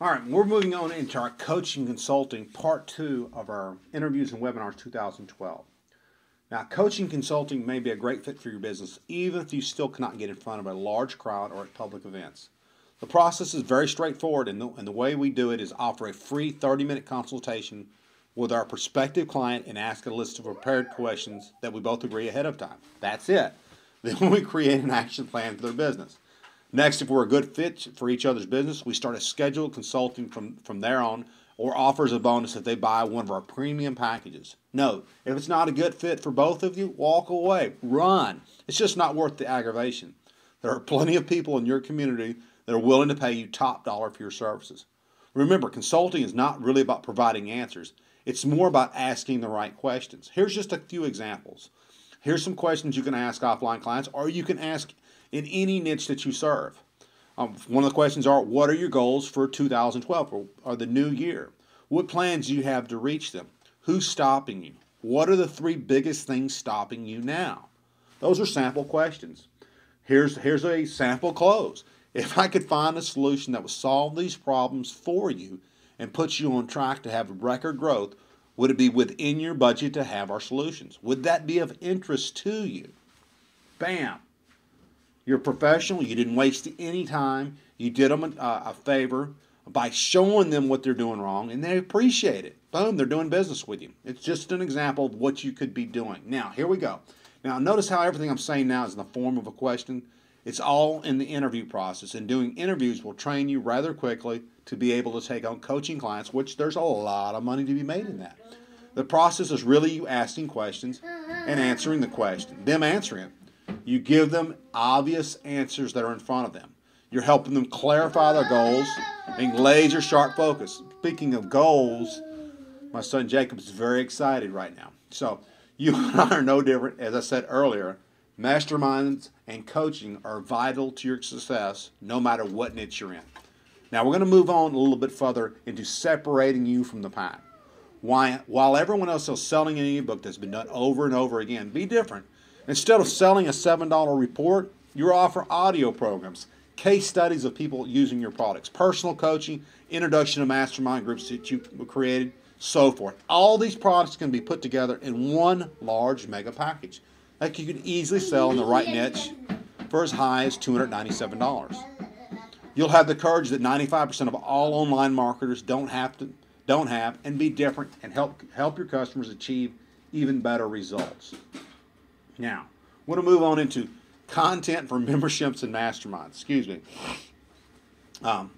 All right, we're moving on into our coaching consulting part 2 of our interviews and webinars 2012. Now, coaching consulting may be a great fit for your business, even if you still cannot get in front of a large crowd or at public events. The process is very straightforward, and the way we do it is offer a free 30-minute consultation with our prospective client and ask a list of prepared questions that we both agree ahead of time. That's it. Then we create an action plan for their business. Next, if we're a good fit for each other's business, we start a scheduled consulting from there on, or offers a bonus if they buy one of our premium packages. Note, if it's not a good fit for both of you, walk away, run. It's just not worth the aggravation. There are plenty of people in your community that are willing to pay you top dollar for your services. Remember, consulting is not really about providing answers. It's more about asking the right questions. Here's just a few examples. Here's some questions you can ask offline clients, or you can ask in any niche that you serve. One of the questions are, what are your goals for 2012 or the new year? What plans do you have to reach them? Who's stopping you? What are the 3 biggest things stopping you now? Those are sample questions. Here's a sample close. If I could find a solution that would solve these problems for you and put you on track to have record growth, would it be within your budget to have our solutions? Would that be of interest to you? Bam. You're a professional. You didn't waste any time. You did them a favor by showing them what they're doing wrong, and they appreciate it. Boom, they're doing business with you. It's just an example of what you could be doing. Now, here we go. Now, notice how everything I'm saying now is in the form of a question. It's all in the interview process, and doing interviews will train you rather quickly to be able to take on coaching clients, which there's a lot of money to be made in that. The process is really you asking questions and answering the question, them answering it. You give them obvious answers that are in front of them. You're helping them clarify their goals and laser sharp focus. Speaking of goals, my son Jacob is very excited right now. So you and I are no different. As I said earlier, masterminds and coaching are vital to your success no matter what niche you're in. Now we're going to move on a little bit further into separating you from the pack. While everyone else is selling an ebook that's been done over and over again, be different. Instead of selling a $7 report, you offer audio programs, case studies of people using your products, personal coaching, introduction to mastermind groups that you created, so forth. All these products can be put together in one large mega package that you can easily sell in the right niche for as high as $297. You'll have the courage that 95% of all online marketers don't have, and be different and help your customers achieve even better results. Now, we're going to move on into content for memberships and masterminds.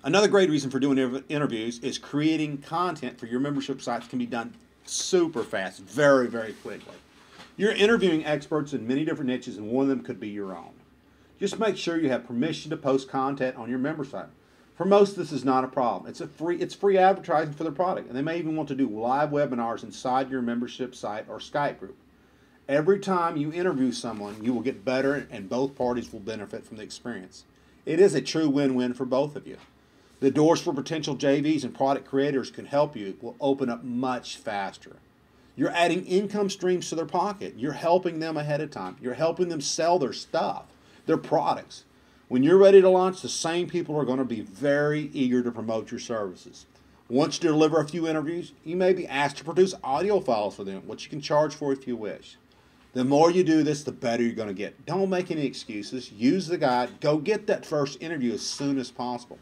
Another great reason for doing interviews is creating content for your membership sites can be done super fast, very, very quickly. You're interviewing experts in many different niches, and one of them could be your own. Just make sure you have permission to post content on your member site. For most, this is not a problem. It's free advertising for their product, and they may even want to do live webinars inside your membership site or Skype group. Every time you interview someone, you will get better, and both parties will benefit from the experience. It is a true win-win for both of you. The doors for potential JVs and product creators can help you will open up much faster. You're adding income streams to their pocket. You're helping them ahead of time. You're helping them sell their stuff, their products. When you're ready to launch, the same people are going to be very eager to promote your services. Once you deliver a few interviews, you may be asked to produce audio files for them, which you can charge for if you wish. The more you do this, the better you're going to get. Don't make any excuses. Use the guide. Go get that first interview as soon as possible.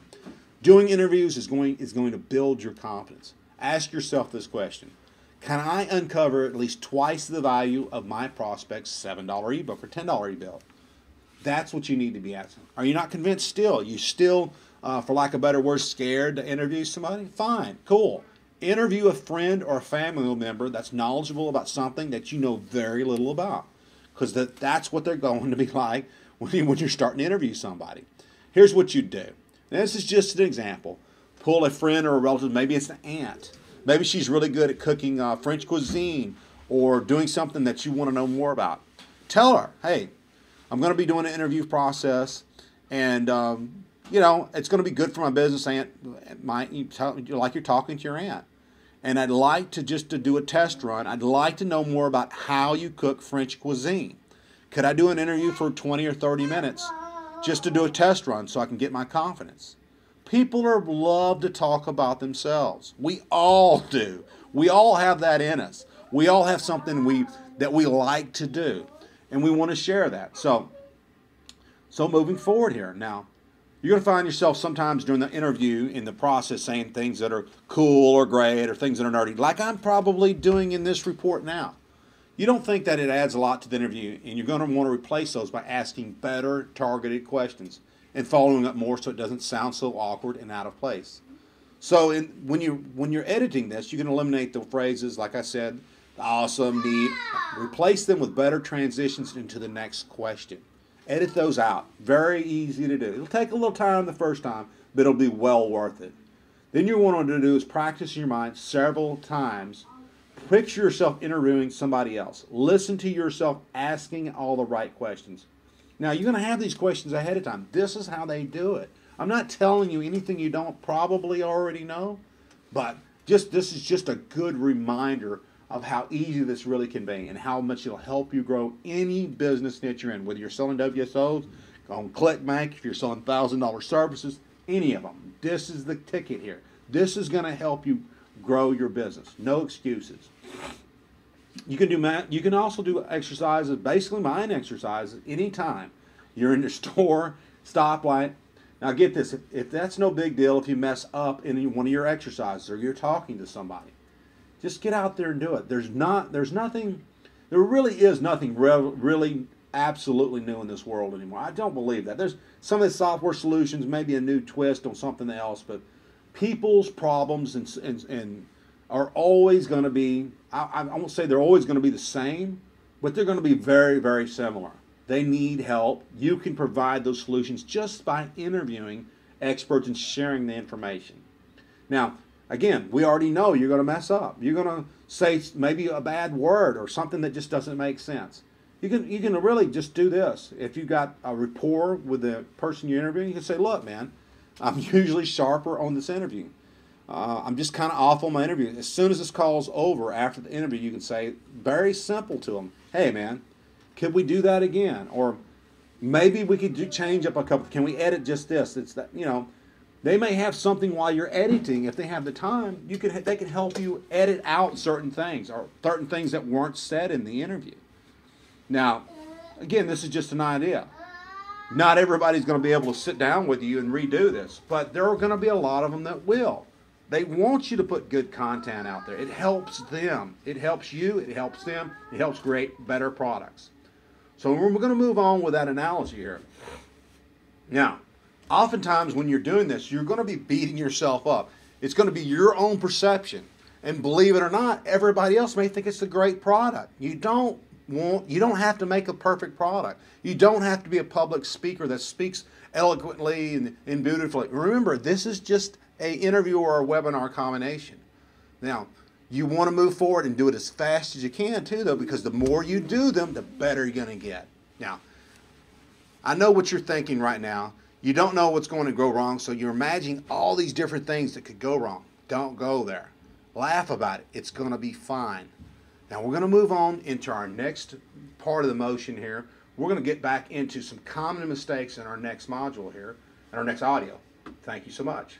Doing interviews is going to build your confidence. Ask yourself this question. Can I uncover at least twice the value of my prospect's $7 ebook or $10 ebook? That's what you need to be asking. Are you not convinced still? You still, for lack of better words, scared to interview somebody? Fine, cool. Interview a friend or a family member that's knowledgeable about something that you know very little about, because that's what they're going to be like when you're starting to interview somebody. Here's what you do. Now, this is just an example. Pull a friend or a relative. Maybe it's an aunt. Maybe she's really good at cooking French cuisine or doing something that you want to know more about. Tell her, hey, I'm going to be doing an interview process, and it's going to be good for my business, aunt. Like you're talking to your aunt. And I'd like to do a test run. I'd like to know more about how you cook French cuisine. Could I do an interview for 20 or 30 minutes just to do a test run so I can get my confidence? People love to talk about themselves. We all do. We all have that in us. We all have something that we like to do, and we want to share that. So moving forward here now, you're going to find yourself sometimes during the interview in the process saying things that are cool or great or things that are nerdy, like I'm probably doing in this report now. You don't think that it adds a lot to the interview, and you're going to want to replace those by asking better targeted questions and following up more so it doesn't sound so awkward and out of place. So when you're editing this, you can eliminate the phrases, like I said, awesome, neat, replace them with better transitions into the next question. Edit those out. Very easy to do. It'll take a little time the first time, but it'll be well worth it. Then you want to do is practice in your mind several times. Picture yourself interviewing somebody else. Listen to yourself asking all the right questions. Now, you're going to have these questions ahead of time. This is how they do it. I'm not telling you anything you don't probably already know, but this is just a good reminder of how easy this really can be and how much it'll help you grow any business that you're in, whether you're selling WSOs, on ClickBank, if you're selling $1,000 services, any of them. This is the ticket here. This is going to help you grow your business. No excuses. You can also do exercises, basically mind exercises, anytime you're in the store, stoplight. Now get this, if that's no big deal, if you mess up in one of your exercises or you're talking to somebody, just get out there and do it. There really is nothing really absolutely new in this world anymore. I don't believe that. There's some of the software solutions, maybe a new twist on something else, but people's problems and are always going to be, I won't say they're always going to be the same, but they're going to be very, very similar. They need help. You can provide those solutions just by interviewing experts and sharing the information. Now, again, we already know you're going to mess up. You're going to say maybe a bad word or something that just doesn't make sense. You can really just do this. If you've got a rapport with the person you're interviewing, you can say, look, man, I'm usually sharper on this interview. I'm just kind of off on my interview. As soon as this call's over, after the interview, you can say, very simple to them, hey, man, could we do that again? Or maybe we could change up a couple. Can we edit just this? It's that, they may have something while you're editing. If they have the time, they can help you edit out certain things or certain things that weren't said in the interview. Now, again, this is just an idea. Not everybody's going to be able to sit down with you and redo this, but there are going to be a lot of them that will. They want you to put good content out there. It helps them. It helps you. It helps them. It helps create better products. So we're going to move on with that analogy here. Now, oftentimes when you're doing this, you're going to be beating yourself up. It's going to be your own perception. And believe it or not, everybody else may think it's a great product. You don't have to make a perfect product. You don't have to be a public speaker that speaks eloquently and beautifully. Remember, this is just an interview or a webinar combination. Now, you want to move forward and do it as fast as you can too, though, because the more you do them, the better you're going to get. Now, I know what you're thinking right now. You don't know what's going to go wrong, so you're imagining all these different things that could go wrong. Don't go there. Laugh about it. It's going to be fine. Now, we're going to move on into our next part of the motion here. We're going to get back into some common mistakes in our next module here, in our next audio. Thank you so much.